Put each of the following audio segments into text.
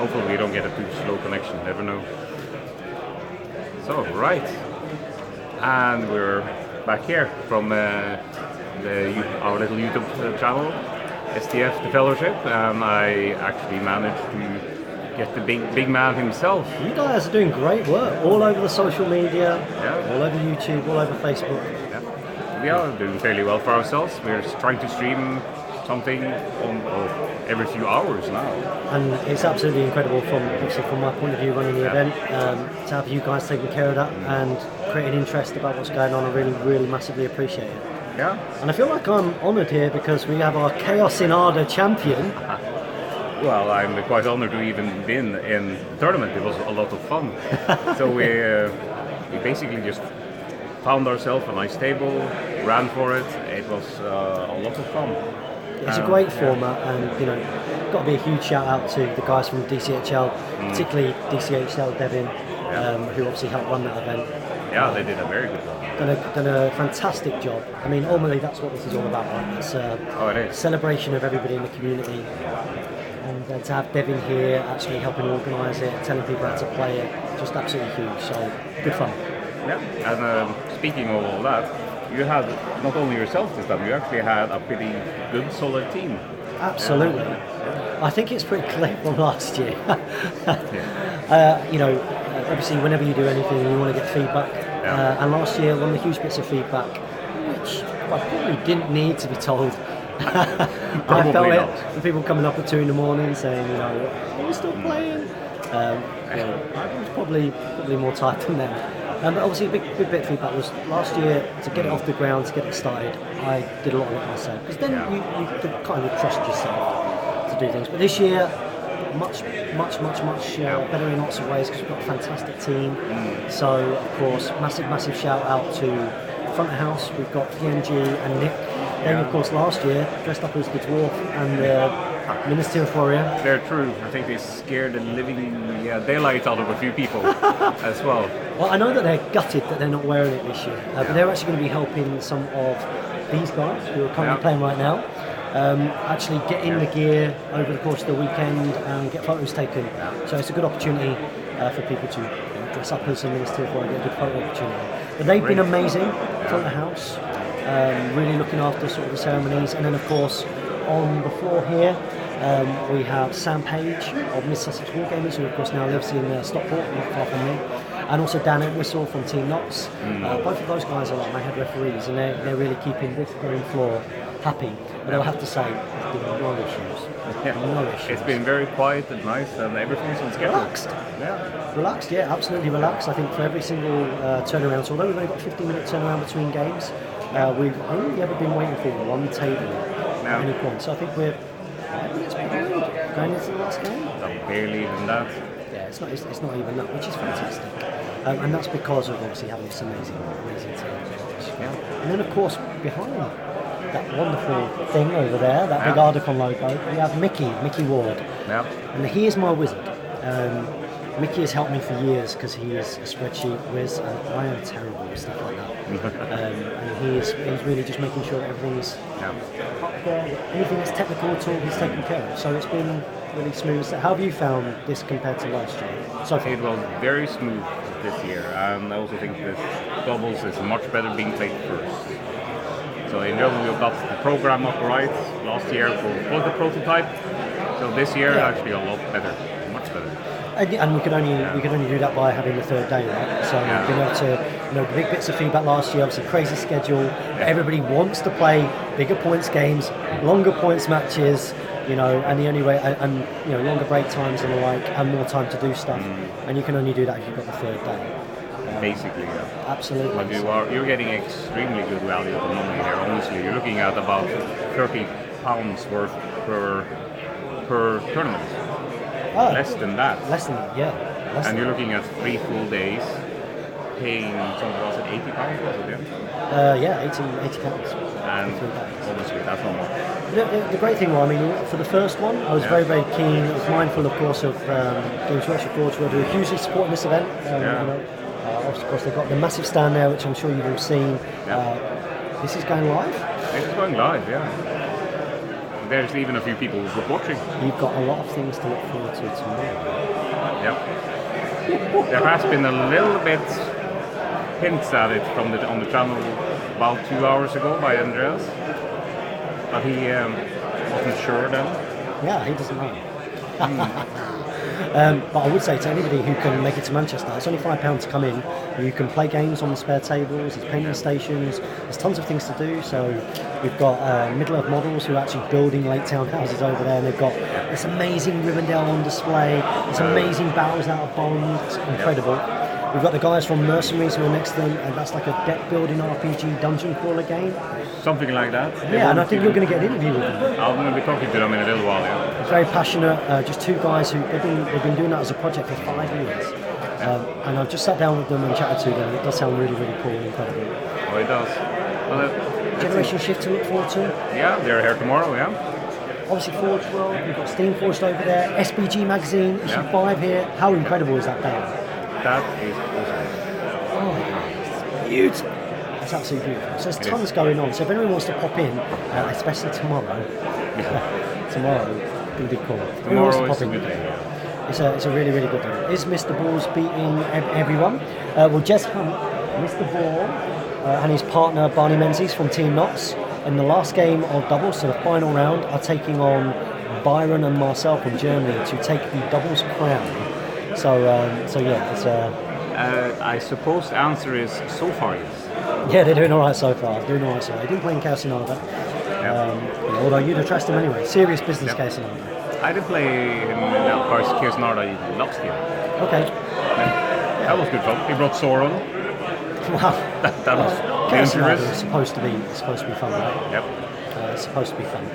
hopefully we don't get a too slow connection, never know. So, right. And we're back here from our little YouTube channel, STF the Fellowship, and I actually managed to get the big man himself. You guys are doing great work all over the social media, Yeah. all over YouTube, all over Facebook. Yeah. We are doing fairly well for ourselves. We're trying to stream something every few hours now. And it's absolutely incredible from my point of view running the event, to have you guys taking care of that and creating interest about what's going on. I really massively appreciate it. Yeah. And I feel like I'm honoured here because we have our Chaos in Arda champion. Well, I'm quite honoured to even been in the tournament. It was a lot of fun. So we basically just found ourselves a nice table, ran for it. It was a lot of fun. It's a great format, and got to be a huge shout out to the guys from DCHL, particularly DCHL Devin, who obviously helped run that event. Yeah, they did a very good job. Done a fantastic job. I mean, ultimately that's what this is all about, right? It's a celebration of everybody in the community. And to have Devin here actually helping organise it, telling people how to play it, just absolutely huge. So, good fun. Yeah, and speaking of all that, you had not only yourself this time, you actually had a pretty good, solid team. Absolutely. I think it's pretty clear from last year. Obviously whenever you do anything you want to get feedback. And last year one of the huge bits of feedback, which I probably didn't need to be told. I felt it. People coming up at 2 a.m. saying, are we still playing? I was probably more tired than them. But obviously a big bit of feedback was last year to get it off the ground, to get it started. I did a lot of it myself because then you could kind of trust yourself to do things. But this year, much better in lots of ways because we've got a fantastic team. So of course, massive shout out to front of house. We've got PNG and Nick. Then of course last year dressed up as the dwarf and the Minister of Warrior. They're true. I think they scared the living daylight out of a few people as well. Well, I know that they're gutted that they're not wearing it this year, but they're actually going to be helping some of these guys who are currently playing right now. Actually get in the gear over the course of the weekend and get photos taken. So it's a good opportunity for people to dress up as a Minister of Warrior, get a good photo opportunity. But they've been amazing front of the house. Really looking after sort of the ceremonies, and then of course on the floor here we have Sam Page of Mid Sussex Wargamers, who of course now lives in Stockport, not far from me, and also Dan Entwistle from Team Knox. Both of those guys are like my head referees, and they're really keeping this green floor happy. But I'll have to say, there's been no issues. No issues. It's been very quiet and nice, and everything's on schedule. Relaxed, absolutely relaxed. I think for every single turnaround, so although we've only got a 15-minute turnaround between games, we've only ever been waiting for one table at any point. So I think we're 5 minutes behind going into the last game. Barely even that. Yeah, it's not even that, which is fantastic. And that's because of obviously having this amazing team. And then of course behind that wonderful thing over there, that big Ardacon logo, we have Mickey Ward. Yeah. And he is my wizard. Mickey has helped me for years because he is a spreadsheet whiz, and I am terrible with stuff like that. And he's really just making sure that everything's up there. Anything that's technical at all, he's taken care of. So it's been really smooth. So how have you found this compared to last year? So it was very smooth this year, and I also think that doubles is much better being played first. So in general, we've got the program up right. Last year was the prototype. So this year actually a lot better, much better. And we could only do that by having the third day, right? So being able to, the big bits of feedback last year, obviously crazy schedule. Everybody wants to play bigger points games, longer points matches, and the only way, and longer break times and the like, and more time to do stuff. And you can only do that if you've got the third day. Basically, absolutely. But you're getting extremely good value at the moment here. Honestly, you're looking at about £30 worth per tournament. Less than that. And you're looking at 3 full days, paying something, was it £80? Was it £80. And obviously that's not much. The great thing was, for the first one, I was very keen. I was mindful, of course, of Games Workshop Forge, who are hugely supporting this event. Of course, they've got the massive stand there, which I'm sure you've all seen. This is going live? This is going live, yeah. There's even a few people watching. You've got a lot of things to look forward to tomorrow. Yep. There has been a little bit hints at it on the channel about 2 hours ago by Andreas, but he wasn't sure then. Yeah, he doesn't know. But I would say to anybody who can make it to Manchester, it's only £5 to come in. You can play games on the spare tables, there's painting stations, there's tons of things to do. So we've got Middle-earth models who are actually building late town houses over there, and they've got this amazing Rivendell on display, this amazing battles out of Bond, it's incredible. We've got the guys from Mercenaries who are next to them, and that's like a deck building RPG dungeon crawler game. Something like that. Yeah, and I think you're going to get an interview with them. I'm going to be talking to them in a little while, yeah. Very passionate, just two guys who they've been doing that as a project for 5 years. And I've just sat down with them and chatted to them. It does sound really, really cool and incredible. Oh, it does. Well, Generation Shift to look forward to. Yeah, they're here tomorrow, yeah. Obviously Forge World, we've got Steam Forged over there, SBG Magazine, issue 5 here. How incredible is that game? That is awesome. Oh, it's beautiful. It's absolutely beautiful. So there's tons going on. So if anyone wants to pop in, especially tomorrow, tomorrow it's going to be cool. Tomorrow is a good day. It's a really, really good day. Is Mr. Ball's beating everyone? Well, Jez Hunt, Mr. Ball, and his partner Barney Menzies from Team Knots in the last game of doubles, so the final round, are taking on Byron and Marcel from Germany to take the doubles crown. So yeah, it's I suppose the answer is so far yes. Yeah, they're doing all right so far. They didn't play in Casanova, although you'd have trusted him anyway. Serious business Casanova. I did play him in Casanova last year. Okay. That was good fun. He brought Sauron. Wow. That was dangerous. It's supposed to be fun, right? Yep. It's supposed to be fun.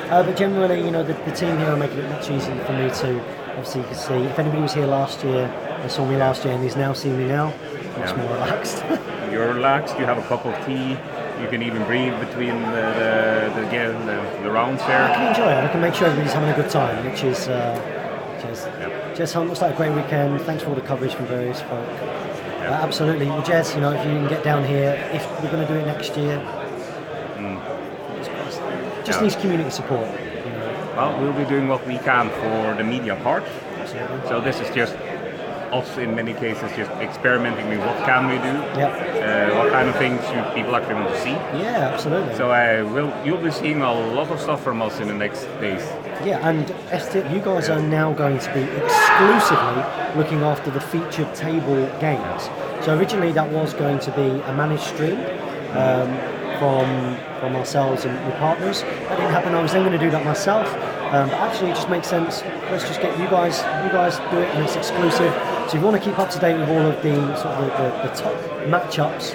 But generally, the team here are making it much easier for me to. Obviously, you can see if anybody was here last year, they saw me last year, and he's now seeing me now. Much more relaxed. You're relaxed. You have a cup of tea. You can even breathe between the rounds there. I can enjoy it. I can make sure everybody's having a good time, which is Jez Hunt. Looks like a great weekend. Thanks for all the coverage from various folk. Absolutely. Well, Jez, if you can get down here, if we're going to do it next year, just needs community support. Well, we'll be doing what we can for the media part. Absolutely. So this is just us in many cases just experimenting with what can we do, what kind of things do people actually want to see. Yeah, absolutely. So you'll be seeing a lot of stuff from us in the next days. Yeah, and STF, you guys are now going to be exclusively looking after the featured table games. So originally that was going to be a managed stream from ourselves and your partners. That didn't happen. I was then going to do that myself, but actually it just makes sense. Let's just get you guys do it, and it's exclusive. So if you want to keep up to date with all of the sort of the top matchups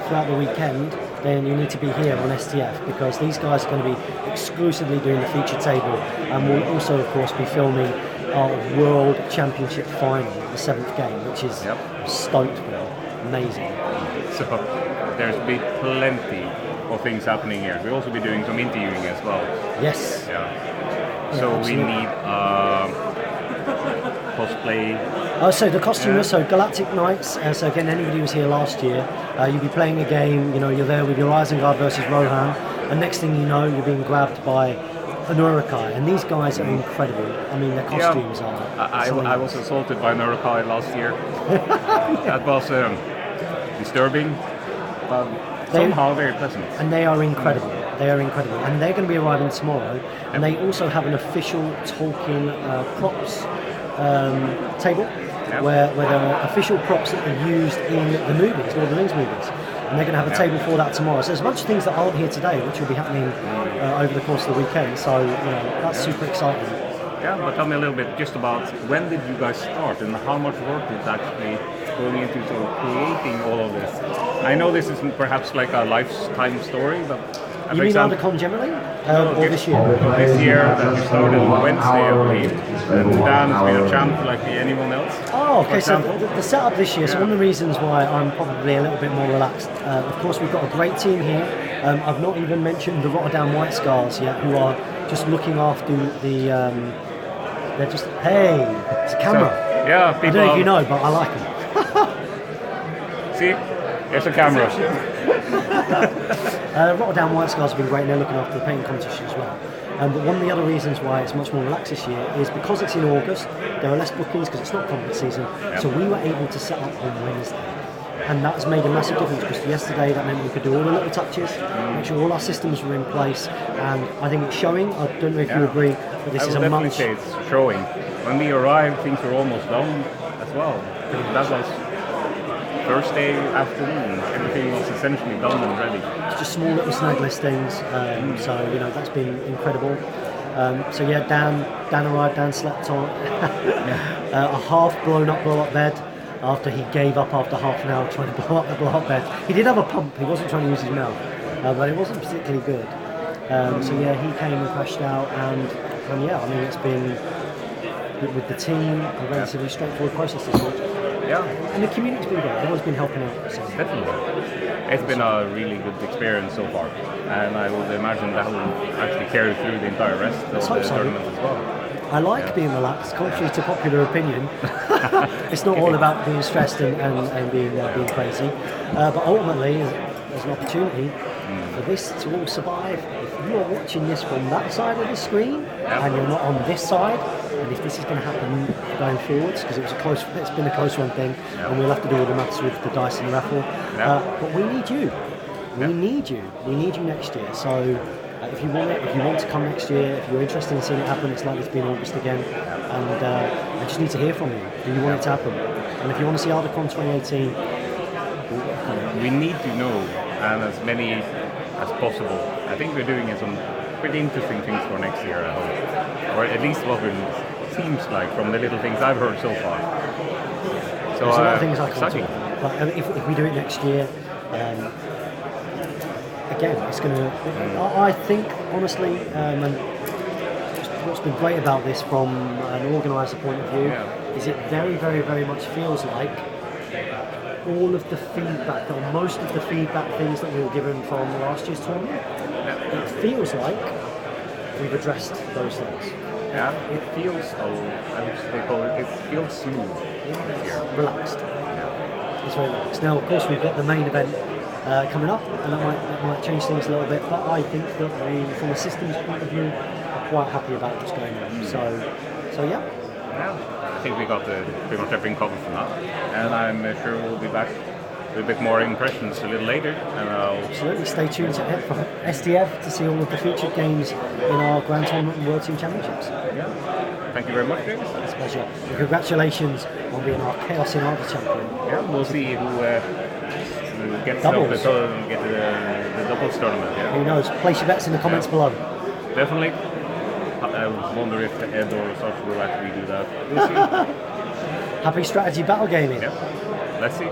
throughout the weekend, then you need to be here on STF, because these guys are going to be exclusively doing the feature table, and we'll also of course be filming our World Championship final, the 7th game, which is stoked for. Amazing. So there's been plenty of things happening here. We'll also be doing some interviewing as well. Yes. So we need cosplay. So the costume, so Galactic Knights. So again, anybody who was here last year, you'll be playing a game. You're there with your Isengard versus Rohan, and next thing you know, you're being grabbed by an Uruk-hai, and these guys are incredible. I mean, their costumes are. I was assaulted by an Uruk-hai last year. That was disturbing, but somehow very pleasant. And they are incredible. And they're going to be arriving tomorrow. And they also have an official Tolkien props table, where there are official props that are used in the movies, Lord of the Rings movies. And they're going to have a table for that tomorrow. So there's a bunch of things that aren't here today, which will be happening over the course of the weekend. So that's super exciting. Yeah, but tell me a little bit just about when did you guys start and how much work did actually going into sort of creating all of this? I know this is perhaps like a lifetime story, but you mean Ardacon generally? Or this year? This year that you started on Wednesday, I believe, and Dan's been a champ like anyone else. Oh, okay. So the setup this year. So one of the reasons why I'm probably a little bit more relaxed. Of course, we've got a great team here. I've not even mentioned the Rotterdam White Scars yet, who are just looking after the. They're just it's a camera. So, people. I don't know if you know, but I like them. See, there's a camera. Rotterdam White Scars have been great, and they're looking after the painting competition as well. But one of the other reasons why it's much more relaxed this year is because it's in August, there are less bookings because it's not conference season. So we were able to set up on Wednesday. And that has made a massive difference because yesterday that meant we could do all the little touches, make sure all our systems were in place, and I think it's showing. I don't know if you agree, but this is a definitely much... say it's showing. When we arrived, things were almost done as well. That was Thursday afternoon. Everything was essentially done and ready. It's just small little snag listings, so that's been incredible. So yeah, Dan arrived, Dan slept on a half blow up bed after he gave up after half an hour trying to blow up the blow-up bed. He did have a pump, he wasn't trying to use his mouth, but it wasn't particularly good. So yeah, he came and crashed out, and yeah, I mean, it's been, with the team, a relatively straightforward process this week. Yeah. And the community's been great, everyone's been helping out. So. Definitely. It's been a really good experience so far, and I would imagine that will actually carry through the entire rest of the tournament as well. I like being relaxed, contrary to popular opinion. It's not all about being stressed and being crazy. But ultimately, there's an opportunity for this to all survive. If you are watching this from that side of the screen and you're not on this side, and if this is going to happen going forwards, because it's been a close run thing, and we'll have to do all the maths with the dice and the raffle. But we need you. We need you. We need you next year. So. If you want to come next year, if you're interested in seeing it happen, it's likely to be in August again. And I just need to hear from you. Do you want it to happen? And if you want to see Ardacon 2018, we need to know, and as many as possible. I think we're doing some pretty interesting things for next year, I hope. Or at least what it seems like from the little things I've heard so far. So there's a lot of things I can't talk about. But if we do it next year, again, it's going to. I think, honestly, and what's been great about this from an organiser point of view is it very, very, very much feels like all of the feedback, or most of the feedback things that we were given from last year's tournament, it feels like we've addressed those things. Yeah, it feels, it feels smooth this year. Relaxed. Yeah. It's very relaxed. Now, of course, we've got the main event coming up, and that might change things a little bit, but I think that from a systems point of view, I'm quite happy about what's going on. So yeah. I think we got pretty much everything covered for now, and I'm sure we'll be back with a bit more impressions a little later. And absolutely, stay tuned to SDF to see all of the featured games in our Grand Tournament and World Team Championships. Yeah. Thank you very much, James. It's a pleasure. And congratulations on being our Chaos in Arbor champion. Yeah, we'll see who gets the doubles tournament. Yeah. Who knows? Place your bets in the comments below. Definitely. I wonder if Ed or such will actually do that. We'll see. Happy strategy battle gaming. Yeah. Let's see.